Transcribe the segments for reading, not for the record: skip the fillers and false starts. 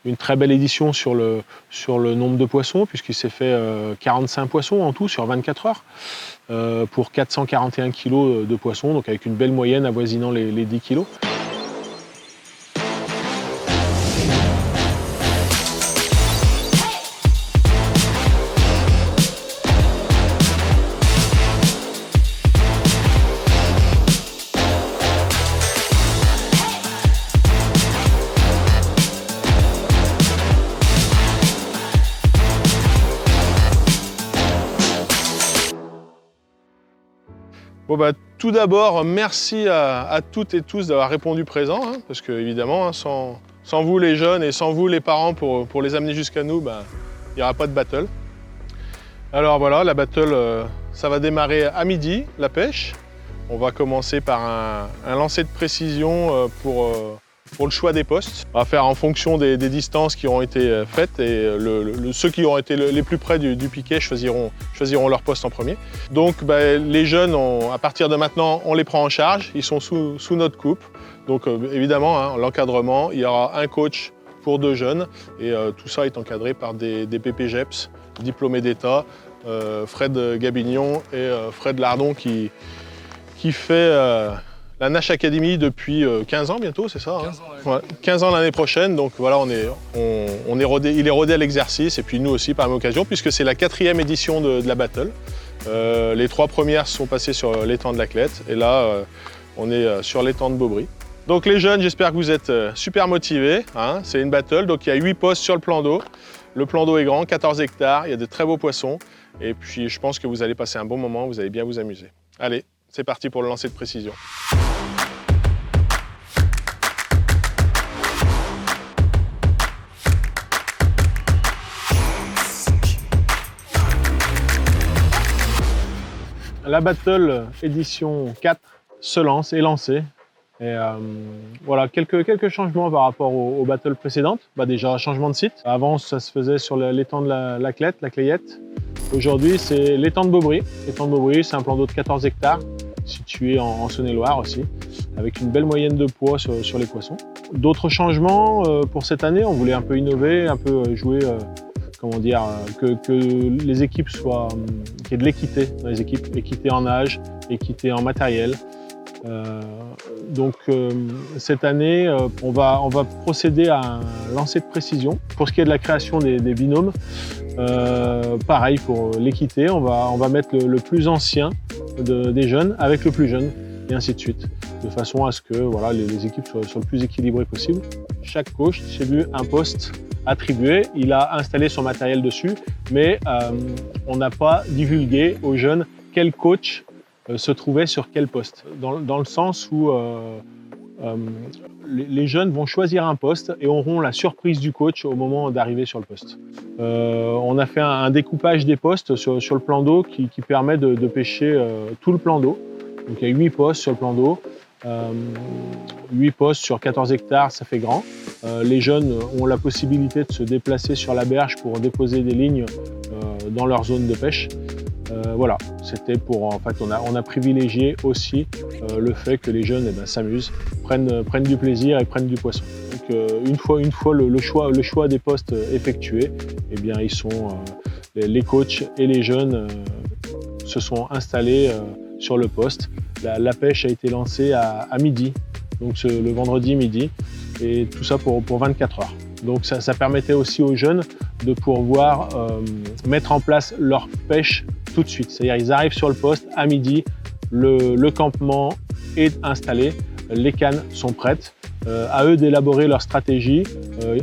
une très belle édition sur le nombre de poissons, puisqu'il s'est fait 45 poissons en tout sur 24 heures, pour 441 kg de poissons, donc avec une belle moyenne avoisinant les 10 kg. Bon bah, tout d'abord, merci à toutes et tous d'avoir répondu présent, hein, parce que évidemment, hein, sans vous les jeunes et sans vous les parents pour les amener jusqu'à nous, bah, il n'y aura pas de battle. Alors voilà, la battle, ça va démarrer à midi, la pêche. On va commencer par un lancer de précision pour le choix des postes. On va faire en fonction des distances qui auront été faites et ceux qui auront été les plus près du piquet choisiront leur poste en premier. Donc bah, les jeunes, à partir de maintenant, on les prend en charge, ils sont sous notre coupe. Donc évidemment, hein, l'encadrement, il y aura un coach pour 2 jeunes et tout ça est encadré par des PPGEPS, diplômés d'État, Fred Gabignon et Fred Lardon qui fait la Nash Academy depuis 15 ans bientôt, c'est ça, 15 ans, hein, ouais. 15 ans l'année prochaine, donc voilà, il est rodé à l'exercice, et puis nous aussi par la même occasion, puisque c'est la 4e édition de la battle. Les 3 premières sont passées sur l'étang de la Clette, et là, on est sur l'étang de Beaubry. Donc les jeunes, j'espère que vous êtes super motivés, hein. C'est une battle, donc il y a 8 postes sur le plan d'eau. Le plan d'eau est grand, 14 hectares, il y a de très beaux poissons, et puis je pense que vous allez passer un bon moment, vous allez bien vous amuser. Allez, c'est parti pour le lancer de précision. La battle édition 4 est lancée. Et voilà, quelques changements par rapport aux battles précédentes. Bah déjà, changement de site. Avant, ça se faisait sur l'étang de la Clayette. Aujourd'hui, c'est l'étang de Beaubry. L'étang de Beaubry, c'est un plan d'eau de 14 hectares, situé en Saône-et-Loire aussi, avec une belle moyenne de poids sur les poissons. D'autres changements pour cette année, on voulait un peu innover, un peu jouer, comment dire, que les équipes soient, qu'il y ait de l'équité dans les équipes, équité en âge, équité en matériel. Donc cette année, on va procéder à un lancer de précision. Pour ce qui est de la création des binômes, pareil pour l'équité, on va mettre le plus ancien des jeunes avec le plus jeune, et ainsi de suite, de façon à ce que voilà, les équipes soient le plus équilibrées possible. Chaque coach s'est vu un poste attribué, il a installé son matériel dessus, mais on n'a pas divulgué aux jeunes quel coach se trouvait sur quel poste, dans le sens où les jeunes vont choisir un poste et auront la surprise du coach au moment d'arriver sur le poste. On a fait un découpage des postes sur le plan d'eau qui permet de pêcher tout le plan d'eau. Donc il y a 8 postes sur le plan d'eau, 8 postes sur 14 hectares, ça fait grand. Les jeunes ont la possibilité de se déplacer sur la berge pour déposer des lignes dans leur zone de pêche. Voilà, c'était pour, en fait, on a privilégié aussi le fait que les jeunes s'amusent, prennent du plaisir et prennent du poisson. Donc une fois le choix des postes effectué, eh bien ils sont, les coachs et les jeunes se sont installés sur le poste. La pêche a été lancée à midi, donc le vendredi midi, et tout ça pour 24 heures. Donc ça permettait aussi aux jeunes de pouvoir mettre en place leur pêche tout de suite. C'est-à-dire ils arrivent sur le poste à midi, le campement est installé, les cannes sont prêtes, à eux d'élaborer leur stratégie,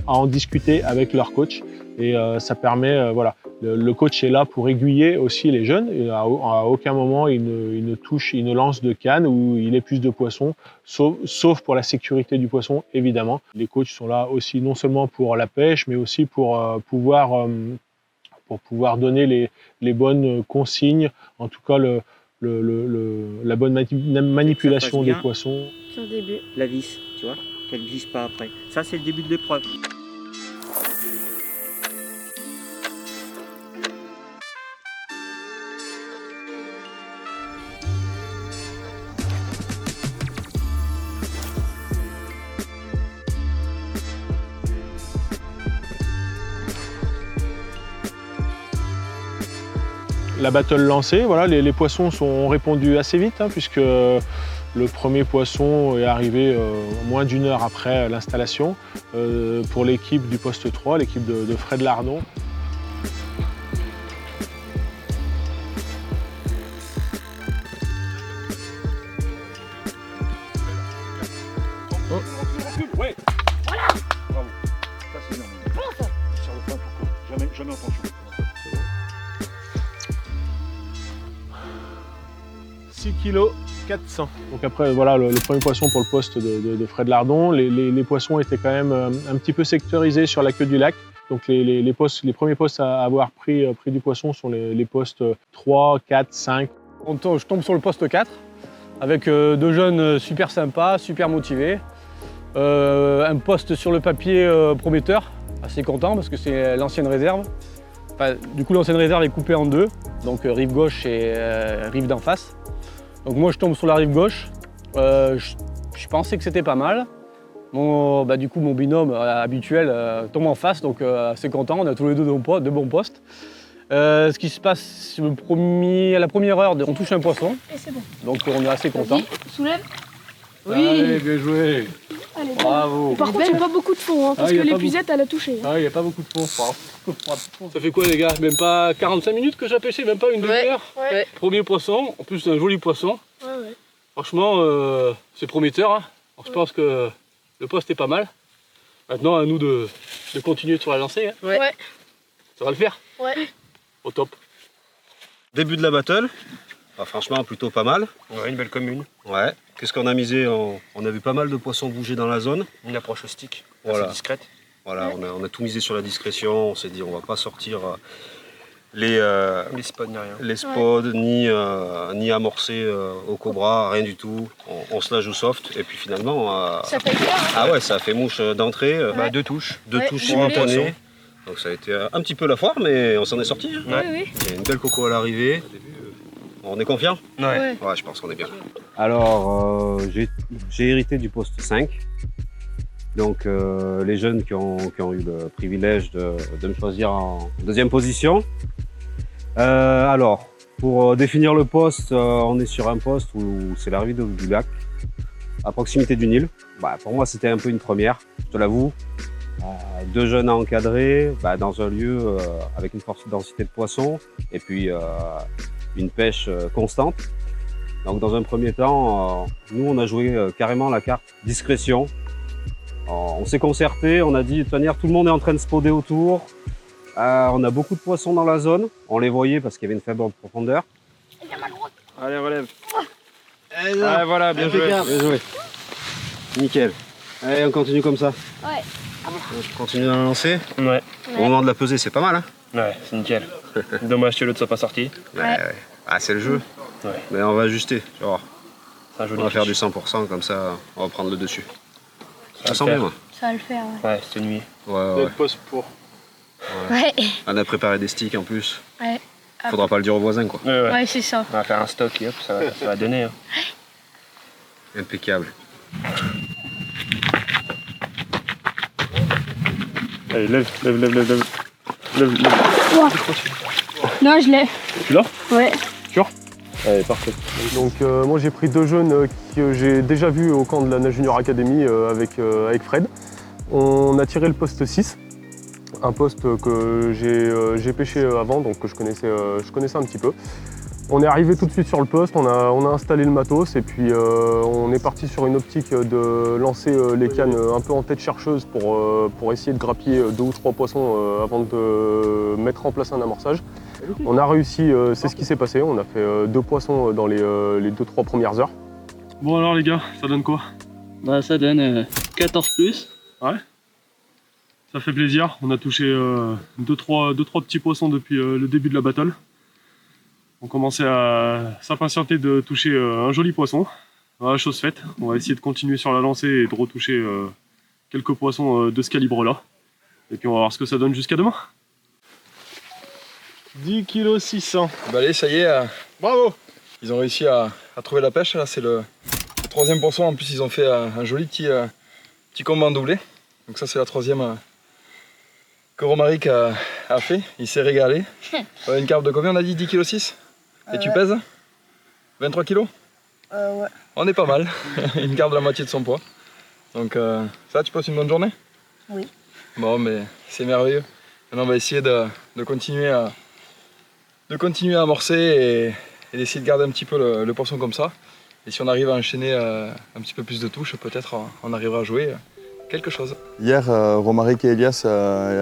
à en discuter avec leur coach, et ça permet, voilà, le coach est là pour aiguiller aussi les jeunes, et à aucun moment il ne lance de canne ou il épuise de poissons, sauf pour la sécurité du poisson évidemment. Les coachs sont là aussi non seulement pour la pêche, mais aussi pour pouvoir donner les bonnes consignes, en tout cas la bonne manipulation des poissons. Sur le début. La vis, tu vois, qu'elle ne glisse pas après. Ça, c'est le début de l'épreuve. La battle lancée, voilà, les poissons ont répondu assez vite, hein, puisque le premier poisson est arrivé moins d'1 heure après l'installation pour l'équipe du poste 3, l'équipe de Fred Lardon. Ouais. Voilà. Bravo. Ça c'est bien. Sur le point pour que jamais en tension. 6 kg 400. Donc après voilà le premier poisson pour le poste de Fred Lardon. Les poissons étaient quand même un petit peu sectorisés sur la queue du lac. Donc les premiers postes à avoir pris du poisson sont les postes 3, 4, 5. Je tombe sur le poste 4 avec 2 jeunes super sympas, super motivés. Un poste sur le papier prometteur, assez content parce que c'est l'ancienne réserve. Enfin, du coup l'ancienne réserve est coupée en 2, donc rive gauche et rive d'en face. Donc moi je tombe sur la rive gauche, je pensais que c'était pas mal. Du coup mon binôme habituel tombe en face, donc assez content, on a tous les deux de bons postes. Ce qui se passe à la première heure, on touche un poisson. Et c'est bon. Donc on est assez content. Soulève. Oui. Allez, bien joué. Allez, Bravo. Par contre, il n'y a pas beaucoup de fond, hein, parce que l'épuisette, elle a touché. Ah, il n'y a pas beaucoup de fond. Ça fait quoi les gars? Même pas 45 minutes que j'ai pêché, même pas une demi-heure. Ouais. Premier poisson, en plus c'est un joli poisson. Ouais. Franchement, c'est prometteur. Hein. Alors, je pense que le poste est pas mal. Maintenant, à nous de continuer sur la lancée. Hein. Ouais. Ça va le faire? Ouais. Au top. Début de la battle, franchement plutôt pas mal. Ouais, une belle commune. Ouais. Qu'est-ce qu'on a misé? On a vu pas mal de poissons bouger dans la zone. Une approche au stick, Voilà. assez discrète. Voilà, on a tout misé sur la discrétion. On s'est dit on va pas sortir les spots ni rien. les spots ni amorcer au cobra, rien du tout. On se la joue soft et puis finalement Ça fait peur, hein. ah ouais, ça a fait mouche d'entrée. 2 touches. Deux Ouais, touches pour un simultanées. Donc ça a été un petit peu la foire, mais on s'en est sorti. Hein. Oui. Il y a une belle coco à l'arrivée. On est confiant? Ouais. Ouais, je pense qu'on est bien. Alors, j'ai hérité du poste 5. Donc, les jeunes qui ont eu le privilège de me choisir en deuxième position. Alors, pour définir le poste, on est sur un poste où c'est la rive du lac, à proximité du Nil. Pour moi, c'était un peu une première, je te l'avoue. 2 jeunes à encadrer dans un lieu avec une forte densité de poissons et puis une pêche constante. Donc dans un premier temps, nous on a joué carrément la carte discrétion. On s'est concerté, on a dit de toute manière tout le monde est en train de spoder autour. On a beaucoup de poissons dans la zone, on les voyait parce qu'il y avait une faible profondeur. Allez, relève. Ah, voilà, bien joué. Bien joué. Nickel. Allez, on continue comme ça. Ouais. On continue à lancer. Ouais. Au moment de la pesée, c'est pas mal. Hein? Ouais, c'est nickel. Dommage que l'autre soit pas sorti. Ouais. Ah, c'est le jeu. Ouais. Mais on va ajuster. Tu vas voir. C'est un joli On va faire du fiche. 100% comme ça, on va prendre le dessus. Ça Ça sent va bien, le moi. Ça va le faire, ouais. Ouais, cette nuit. Ouais. Poste pour. Ouais. On a préparé des sticks en plus. Ouais. Faudra pas le dire aux voisins, quoi. Ouais, c'est ça. On va faire un stock et hop, ça va donner. Hein. Impeccable. Allez, lève. Non, je l'ai. Tu l'as? Ouais. Allez, parfait. Donc moi j'ai pris 2 jeunes que j'ai déjà vus au camp de la Nage Junior Academy avec Fred. On a tiré le poste 6, un poste que j'ai pêché avant, donc que je connaissais un petit peu. On est arrivé tout de suite sur le poste, on a installé le matos et puis on est parti sur une optique de lancer les cannes un peu en tête chercheuse pour essayer de grappiller 2 ou 3 poissons avant de mettre en place un amorçage. On a réussi, c'est ce qui s'est passé, on a fait 2 poissons dans les 2-3 premières heures. Bon alors les gars, ça donne quoi? Ça donne 14 plus. Ouais. Ça fait plaisir, on a touché 2-3 petits poissons depuis le début de la battle. On commençait à s'impatienter de toucher un joli poisson. Voilà, chose faite, on va essayer de continuer sur la lancée et de retoucher quelques poissons de ce calibre-là. Et puis on va voir ce que ça donne jusqu'à demain. 10 kg 600. Allez, ça y est, Bravo. ils ont réussi à trouver la pêche. Là, c'est le 3e poisson. En plus, ils ont fait un joli petit combat en doublé. Donc ça, c'est la 3e que Romaric a a fait, il s'est régalé. Une carpe de combien on a dit 10,6 kg. Et tu pèses 23 kg? Ouais. On est pas mal, une carpe de la moitié de son poids. Donc ça, tu passes une bonne journée? Oui. Bon, mais c'est merveilleux. Maintenant, on va essayer de continuer à amorcer et d'essayer de garder un petit peu le poisson comme ça. Et si on arrive à enchaîner un petit peu plus de touches, peut-être on arrivera à jouer quelque chose. Hier, Romaric et Elias,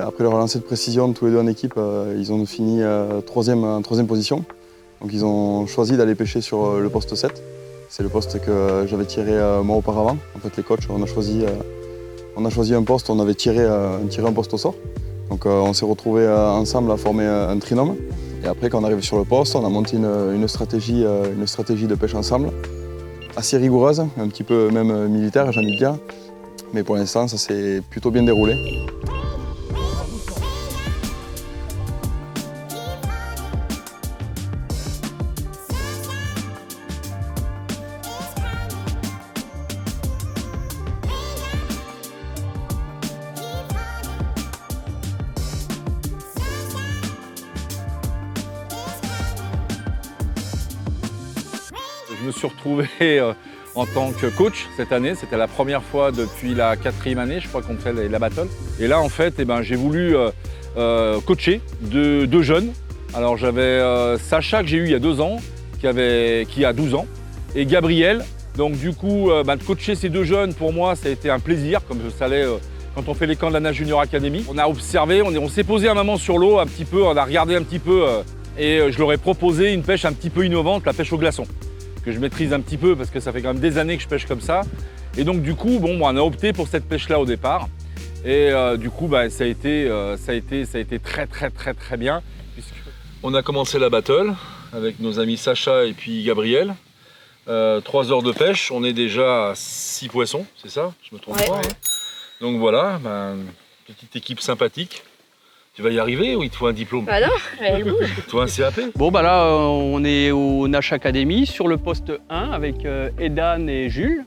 après leur lancée de précision, tous les deux en équipe, ils ont fini en troisième position. Donc ils ont choisi d'aller pêcher sur le poste 7. C'est le poste que j'avais tiré moi auparavant. En fait, les coachs, on a choisi un poste, on avait tiré un poste au sort. Donc on s'est retrouvés ensemble à former un trinôme. Et après, quand on arrive sur le poste, on a monté une stratégie de pêche ensemble, assez rigoureuse, un petit peu même militaire, j'ai envie de dire. Mais pour l'instant, ça s'est plutôt bien déroulé. Je me suis retrouvé en tant que coach cette année. C'était la première fois depuis la 4e année, je crois qu'on fait la battle. Et là, en fait, j'ai voulu coacher deux jeunes. Alors j'avais Sacha que j'ai eu il y a 2 ans, qui a 12 ans, et Gabriel. Donc du coup, de coacher ces 2 jeunes, pour moi, ça a été un plaisir, comme je savais quand on fait les camps de la Nage Junior Academy. On a observé, on s'est posé un moment sur l'eau un petit peu, on a regardé un petit peu, et je leur ai proposé une pêche un petit peu innovante, la pêche au glaçon, que je maîtrise un petit peu parce que ça fait quand même des années que je pêche comme ça. Et donc du coup, on a opté pour cette pêche-là au départ. Et du coup, ça a été très bien. On a commencé la battle avec nos amis Sacha et puis Gabriel. 3 heures de pêche, on est déjà à 6 poissons, c'est ça? Je me trompe pas. Hein. Donc voilà, petite équipe sympathique. Tu vas y arriver ou il te faut un diplôme? Bah non, elle bouge. Il te faut un CAP? Bon, là, on est au Nash Academy sur le poste 1 avec Edan et Jules.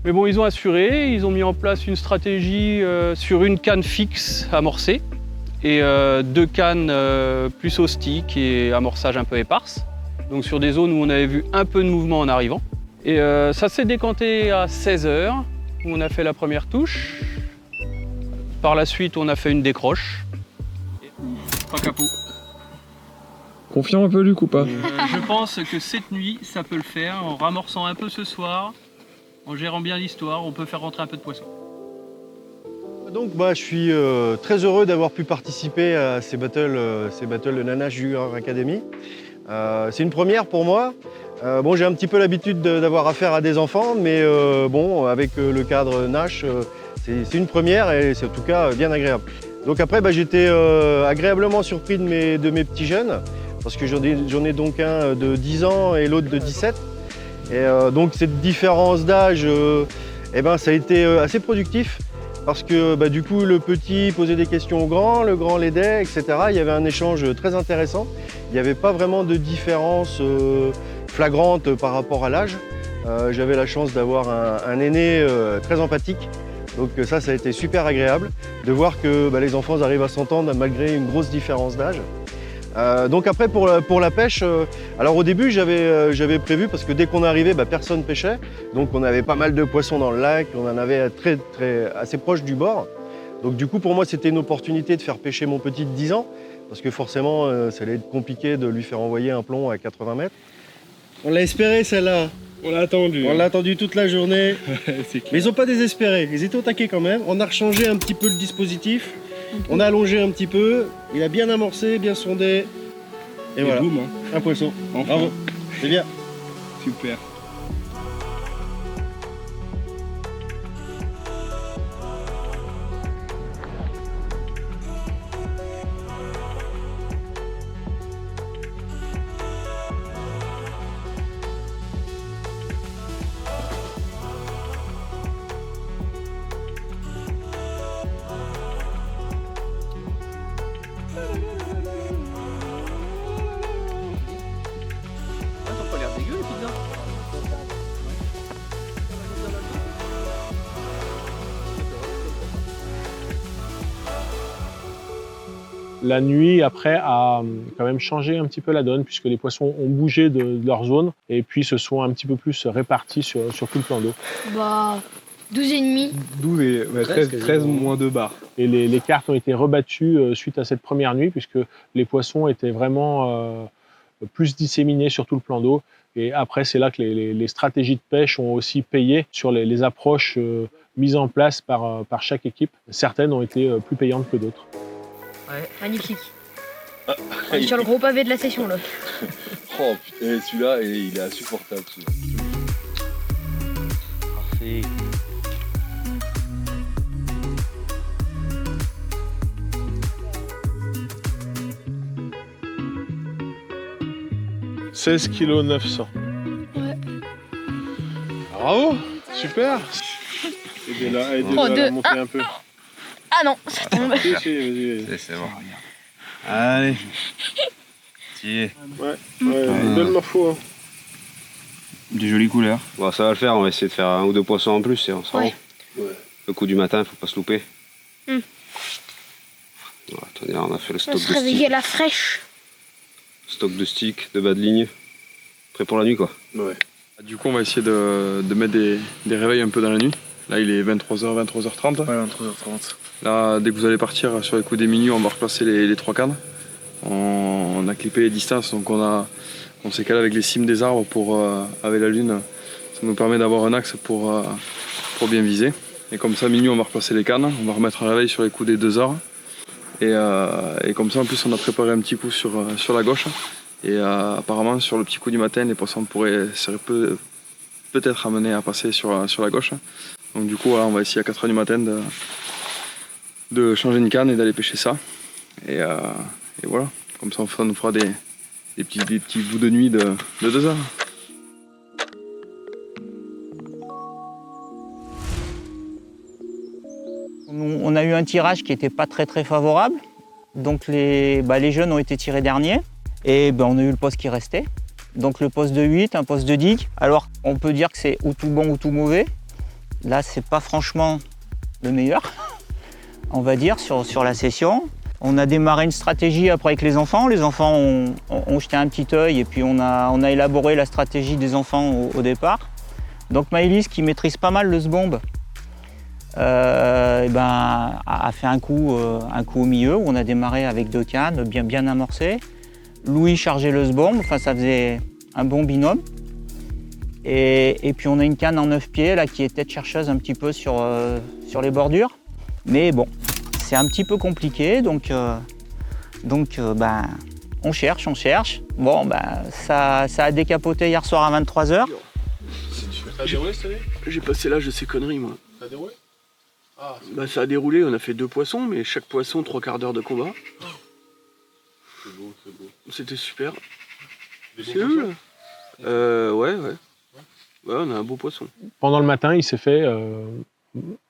Mais bon, ils ont assuré, ils ont mis en place une stratégie sur une canne fixe amorcée et 2 cannes plus au stick et amorçage un peu éparse. Donc sur des zones où on avait vu un peu de mouvement en arrivant. Et ça s'est décanté à 16 h où on a fait la première touche. Par la suite, on a fait une décroche. Pas capot. Confiant un peu, Luc, ou pas? Je pense que cette nuit, ça peut le faire. En ramorçant un peu ce soir, en gérant bien l'histoire, on peut faire rentrer un peu de poisson. Donc je suis très heureux d'avoir pu participer à ces battles de Nana Junior Academy. C'est une première pour moi. J'ai un petit peu l'habitude d'avoir affaire à des enfants, mais avec le cadre Nash, c'est une première et c'est en tout cas bien agréable. Donc après, j'étais agréablement surpris de mes petits jeunes, parce que j'en ai donc un de 10 ans et l'autre de 17. Et donc cette différence d'âge, ça a été assez productif, parce que du coup le petit posait des questions au grand, le grand l'aidait, etc. Il y avait un échange très intéressant. Il n'y avait pas vraiment de différence flagrante par rapport à l'âge. J'avais la chance d'avoir un aîné très empathique. Donc ça a été super agréable de voir que les enfants arrivent à s'entendre malgré une grosse différence d'âge. Donc après pour la pêche, alors au début j'avais prévu, parce que dès qu'on arrivait personne pêchait, donc on avait pas mal de poissons dans le lac, on en avait assez proche du bord. Donc du coup pour moi c'était une opportunité de faire pêcher mon petit de 10 ans, parce que forcément ça allait être compliqué de lui faire envoyer un plomb à 80 mètres. On l'a espéré celle-là. On l'a attendu. On l'a attendu toute la journée. Mais ils n'ont pas désespéré, ils étaient au taquet quand même. On a rechangé un petit peu le dispositif, on a allongé un petit peu, il a bien amorcé, bien sondé. Et voilà, boum, un poisson. Enfin. Bravo, c'est bien. Super. La nuit, après, a quand même changé un petit peu la donne, puisque les poissons ont bougé de leur zone et puis se sont un petit peu plus répartis sur tout le plan d'eau. Bah, 12,5. 12 et 13 moins 2 barres. Et les cartes ont été rebattues suite à cette première nuit, puisque les poissons étaient vraiment plus disséminés sur tout le plan d'eau. Et après, c'est là que les stratégies de pêche ont aussi payé sur les approches mises en place par chaque équipe. Certaines ont été plus payantes que d'autres. Ouais, magnifique. On est sur le gros pavé de la session là. Oh putain, celui-là, il est insupportable. Celui-là. Parfait. « 16 kg 900. Ouais. Bravo, super. Aidez-le à monter un peu. Ah non, ça tombe. Vas-y. C'est bon. Allez. Tiens. Ouais, belle morpho. Hein. Des jolies couleurs. Bon, ça va le faire, on va essayer de faire 1 ou 2 poissons en plus et on sera bon. Le coup du matin, il faut pas se louper. Bon, Attendez, on a fait le on stock de se réveiller sticks. à la fraîche. Stock de sticks, de bas de ligne. Prêt pour la nuit, quoi. Ouais. Du coup, on va essayer de mettre des réveils un peu dans la nuit. Là, il est 23h, 23h30. Ouais, 23h30. Là, dès que vous allez partir sur les coups des minuit, on va replacer les 3 cannes. On a clippé les distances, donc on s'est calé avec les cimes des arbres avec la lune. Ça nous permet d'avoir un axe pour bien viser. Et comme ça, minuit, on va replacer les cannes. On va remettre un réveil sur les coups des 2h. Et comme ça, en plus, on a préparé un petit coup sur la gauche. Et apparemment, sur le petit coup du matin, les poissons seraient peut-être amenés à passer sur la gauche. Donc du coup, voilà, on va essayer à 4h du matin de changer une canne et d'aller pêcher ça. Et voilà, comme ça, on nous fera des petits bouts de nuit de 2 heures. On a eu un tirage qui n'était pas très favorable. Donc les jeunes ont été tirés derniers. Et on a eu le poste qui restait. Donc le poste de 8, un poste de digue. Alors on peut dire que c'est ou tout bon ou tout mauvais. Là, c'est pas franchement le meilleur, on va dire, sur la session. On a démarré une stratégie après avec les enfants. Les enfants ont jeté un petit œil et puis on a élaboré la stratégie des enfants au départ. Donc Maëlys, qui maîtrise pas mal le sbombe, a fait un coup au milieu où on a démarré avec 2 cannes bien amorcées. Louis chargeait le sbombe, enfin ça faisait un bon binôme. Et puis on a une canne en 9 pieds là, qui est tête chercheuse un petit peu sur les bordures. Mais bon, c'est un petit peu compliqué, donc on cherche. Bon, ça a décapoté hier soir à 23h. Ça a déroulé cette année ? J'ai passé l'âge de ces conneries, moi. Ça a déroulé ? Ah, Ça a déroulé, on a fait 2 poissons, mais chaque poisson, 3/4 d'heure de combat. c'est beau. C'était super. Des C'est eux, là. Ouais, on a un beau poisson. Pendant le matin, il s'est fait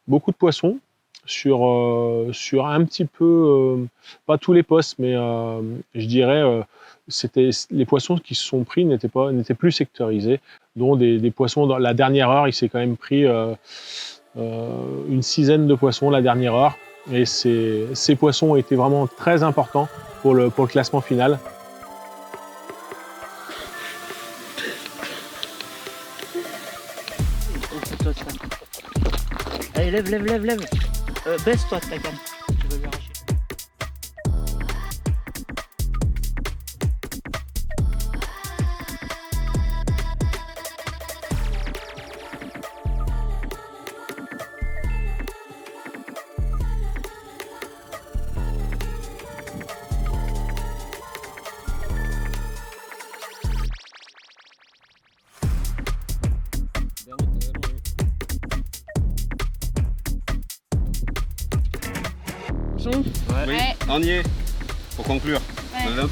beaucoup de poissons sur un petit peu, pas tous les postes, mais je dirais, les poissons qui se sont pris n'étaient plus sectorisés, dont des poissons dans la dernière heure. Il s'est quand même pris une 6aine de poissons la dernière heure. Et ces poissons ont été vraiment très importants pour le classement final. Allez, lève. Baisse-toi de ta canne. Tu vas lui arracher. Oui, on y est. Pour conclure, on avait un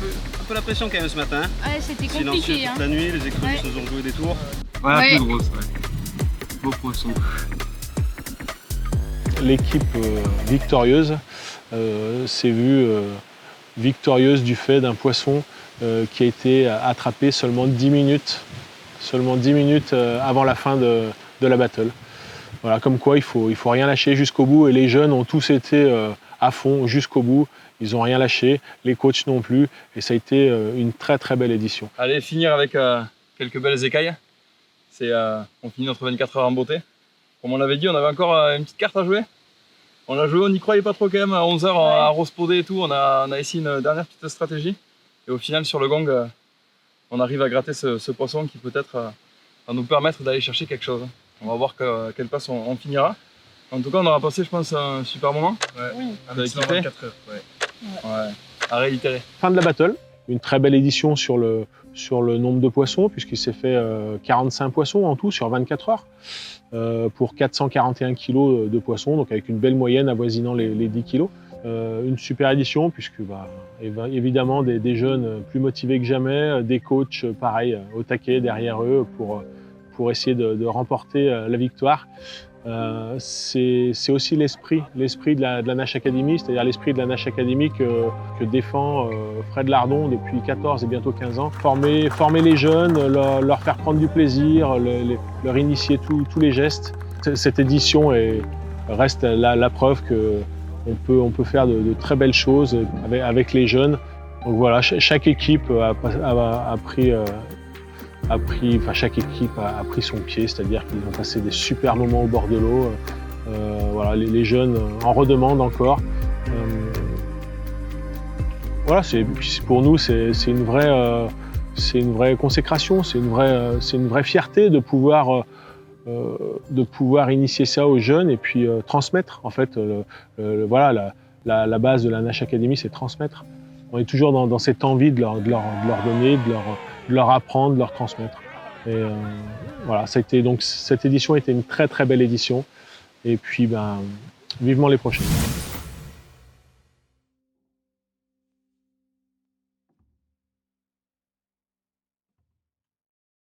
peu la pression quand même ce matin. Ouais, c'était Silencieux compliqué. toute la nuit, les écrevisses nous ont joué des tours. Ouais, un Ouais. peu grosse, Beau poisson. L'équipe victorieuse s'est vue victorieuse du fait d'un poisson qui a été attrapé seulement 10 minutes avant la fin de la battle. Voilà, comme quoi il faut rien lâcher jusqu'au bout, et les jeunes ont tous été à fond jusqu'au bout ils n'ont rien lâché, les coachs non plus, et ça a été une très très belle édition. Allez, finir avec quelques belles écailles. On finit notre 24 heures en beauté. Comme on l'avait dit, on avait encore une petite carte à jouer. On l'a joué, on n'y croyait pas trop quand même. À 11 h à Rospodé et tout, on a essayé une dernière petite stratégie. Et au final, sur le gong, on arrive à gratter ce poisson qui peut-être va nous permettre d'aller chercher quelque chose. On va voir quelle place on finira. En tout cas, on aura passé, je pense, un super moment. Oui. Avec 24 heures. Ouais. À réitérer. Fin de la battle, une très belle édition sur le nombre de poissons, puisqu'il s'est fait 45 poissons en tout sur 24 heures, pour 441 kg de poissons, donc avec une belle moyenne avoisinant les 10 kg. Une super édition, puisque évidemment des jeunes plus motivés que jamais, des coachs pareil au taquet derrière eux pour essayer de remporter la victoire. C'est aussi l'esprit de la Nash Academy, c'est-à-dire l'esprit de la Nash Academy que défend Fred Lardon depuis 14 et bientôt 15 ans. Former les jeunes, leur faire prendre du plaisir, leur initier tous les gestes. Cette édition reste la preuve qu'on peut faire de très belles choses avec les jeunes. Donc voilà, chaque équipe chaque équipe a pris son pied, c'est-à-dire qu'ils ont passé des super moments au bord de l'eau. Voilà, les jeunes en redemandent encore. Voilà, pour nous, c'est une vraie consécration, c'est une vraie fierté de pouvoir initier ça aux jeunes et puis transmettre. En fait, voilà, la base de la Nash Academy, c'est transmettre. On est toujours dans cette envie de leur donner, de leur apprendre, de leur transmettre. Et voilà, donc cette édition a été une très très belle édition. Et puis, vivement les prochaines.